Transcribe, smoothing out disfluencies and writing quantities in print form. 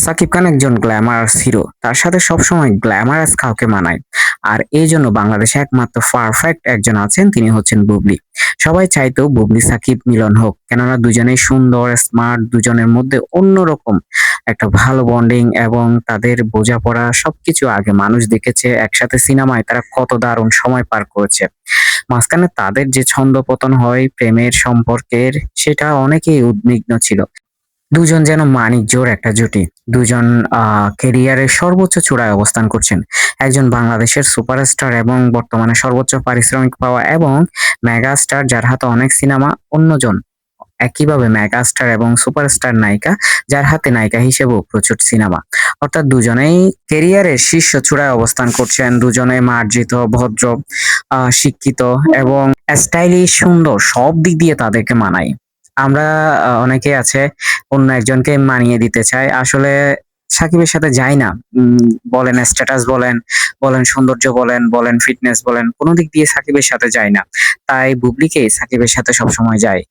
সাকিব খান একজন glamorous hero. তার সাথে সবসময় গ্ল্যামারাস কাউকে মানায়। আর এইজন্য বাংলাদেশে একমাত্র পারফেক্ট একজন আছেন, তিনি হচ্ছেন বুবলি। সবাই চাইতো বুবলি সাকিব মিলন হোক। কেননা দুজনেই সুন্দর, স্মার্ট, দুজনের মধ্যে অন্যরকম একটা ভালো বন্ডিং এবং তাদের বোঝাপড়া সবকিছু আগে মানুষ দেখেছে। একসাথে সিনেমায় তারা কত দারুণ সময় পার করেছে। মাঝখানে তাদের যে ছন্দপতন হয় প্রেমের সম্পর্কের, সেটা অনেকেই উদ্বিগ্ন ছিল। দুজন যেন মানিকজোড় একটা জুটি। দুজন ক্যারিয়ারের সর্বোচ্চ চূড়ায় অবস্থান করছেন। একজন বাংলাদেশের সুপারস্টার এবং বর্তমানে সর্বোচ্চ পারিশ্রমিক পাওয়া এবং মেগাস্টার যার হাতে অনেক সিনেমা, অন্যজন একইভাবে মেগাস্টার এবং সুপারস্টার নায়িকা যার হাতে নায়িকা হিসেবেও প্রচুর সিনেমা। অর্থাৎ দুজনেই ক্যারিয়ারের শীর্ষ চূড়ায় অবস্থান করছেন। দুজনে মার্জিত, ভদ্র, শিক্ষিত এবং স্টাইলিশ, সুন্দর, সব দিক দিয়ে তাদেরকে মানায়। আমরা অনেকেই আছে অন্য একজনকে মানিয়ে দিতে চায়। আসলে সাকিবের সাথে যায় না। বলেন স্ট্যাটাস বলেন, বলেন সৌন্দর্য বলেন, বলেন ফিটনেস বলেন, কোন দিক দিয়ে সাকিবের সাথে যায় না। তাই বুবলিকে সাকিবের সাথে সবসময় যায়।